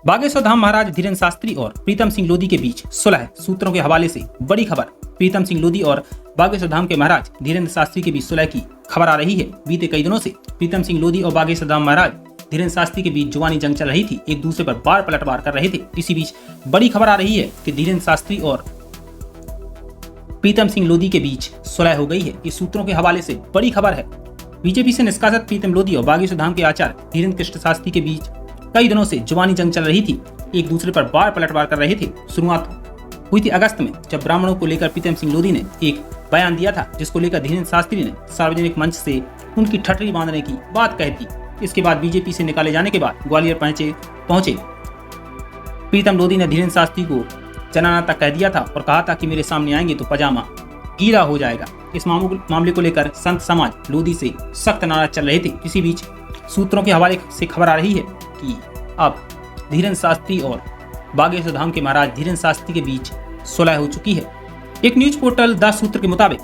बागेश्वर धाम महाराज धीरेन्द्र शास्त्री और प्रीतम सिंह लोधी के बीच सुलह। सूत्रों के हवाले से बड़ी खबर। प्रीतम सिंह लोधी और बागेश्वर धाम के महाराज धीरेन्द्र शास्त्री के बीच सुलह की खबर आ रही है। बीते कई दिनों से प्रीतम सिंह लोधी और बागेश्वर धाम महाराज धीरेन्द्र शास्त्री के बीच जुबानी जंग चल रही थी, एक दूसरे पर बार पलटवार कर रहे थे। इसी बीच बड़ी खबर आ रही है कि धीरेन्द्र शास्त्री और प्रीतम सिंह लोधी के बीच सुलह हो गई है। इस सूत्रों के हवाले से बड़ी खबर है। बीजेपी से निष्कासित प्रीतम लोधी और बागेश्वर धाम के आचार्य धीरेन्द्र कृष्ण शास्त्री के बीच कई दिनों से जुबानी जंग चल रही थी, एक दूसरे पर बार पलटवार कर रहे थे। शुरुआत हुई थी अगस्त में, जब ब्राह्मणों को लेकर प्रीतम सिंह लोधी ने एक बयान दिया था, जिसको लेकर धीरेन्द्र शास्त्री ने सार्वजनिक मंच से उनकी ठटरी बांधने की बात कही थी। इसके बाद बीजेपी से निकाले जाने के बाद ग्वालियर पहुंचे प्रीतम लोधी ने धीरेन्द्र शास्त्री को जनाना तक कह दिया था और कहा था कि मेरे सामने आएंगे तो पजामा गीला हो जाएगा। इस मामले को लेकर संत समाज लोधी से सख्त नाराज चल रहे थे। इसी बीच सूत्रों के हवाले से खबर आ रही है कि अब धीरेन्द्र शास्त्री और बागेश्वर धाम के महाराज धीरेन्द्र शास्त्री के बीच सुलह हो चुकी है। एक न्यूज पोर्टल द सूत्र के मुताबिक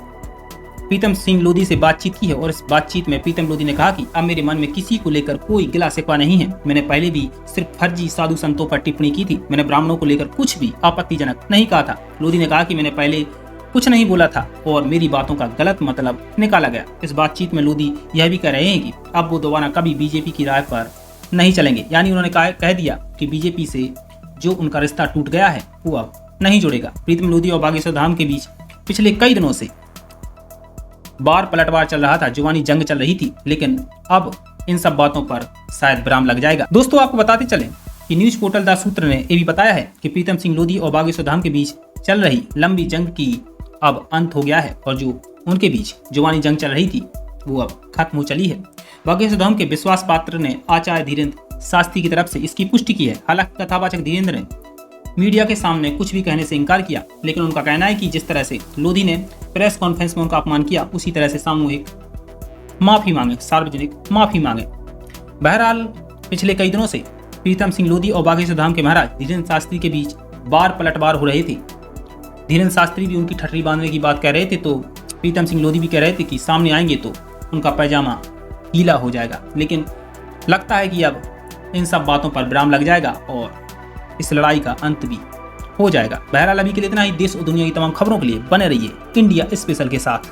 प्रीतम सिंह लोधी से बातचीत की है और इस बातचीत में प्रीतम लोधी ने कहा कि अब मेरे मन में किसी को लेकर कोई गिला शिकवा नहीं है। मैंने पहले भी सिर्फ फर्जी साधु संतों पर टिप्पणी की थी, मैंने ब्राह्मणों को लेकर कुछ भी आपत्तिजनक नहीं कहा था। लोधी ने कहा कि मैंने पहले कुछ नहीं बोला था और मेरी बातों का गलत मतलब निकाला गया। इस बातचीत में लोधी यह भी कह रहे हैं कि अब वो दोबारा कभी बीजेपी की राय पर नहीं चलेंगे। यानी उन्होंने कह दिया कि बीजेपी से जो उनका रिश्ता टूट गया है वो अब नहीं जुड़ेगा। प्रीतम लोधी और बागेश्वर धाम के बीच पिछले कई दिनों से बार पलटवार चल रहा था, जुबानी जंग चल रही थी, लेकिन अब इन सब बातों पर शायद विराम लग जाएगा। दोस्तों, आपको बताते चलें कि न्यूज पोर्टल द सूत्र ने ये भी बताया है कि प्रीतम सिंह लोधी और बागेश्वर धाम के बीच चल रही लंबी जंग की अब अंत हो गया है और जो उनके बीच जुबानी जंग चल रही थी वो अब खत्म हो चली है। बागेश्वर धाम के विश्वास पात्र ने आचार्य धीरेन्द्र शास्त्री की तरफ से इसकी पुष्टि की है। हालांकि कथावाचक धीरेन्द्र ने मीडिया के सामने कुछ भी कहने से इनकार किया, लेकिन उनका कहना है कि जिस तरह से लोधी ने प्रेस कॉन्फ्रेंस में उनका अपमान किया, उसी तरह से सामूहिक माफी मांगे, सार्वजनिक माफी मांगे। बहरहाल पिछले कई दिनों से प्रीतम सिंह लोधी और बागेश्वर धाम के महाराज धीरेन्द्र शास्त्री के बीच बार पलटवार हो रहे थे। धीरेन्द्र शास्त्री भी उनकी ठटरी बांधने की बात कह रहे थे, तो प्रीतम सिंह लोधी भी कह रहे थे कि सामने आएंगे तो उनका पैजामा गीला हो जाएगा। लेकिन लगता है कि अब इन सब बातों पर विराम लग जाएगा और इस लड़ाई का अंत भी हो जाएगा। बहरहाल अभी के लिए इतना ही। देश और दुनिया की तमाम खबरों के लिए बने रहिए इंडिया स्पेशल के साथ।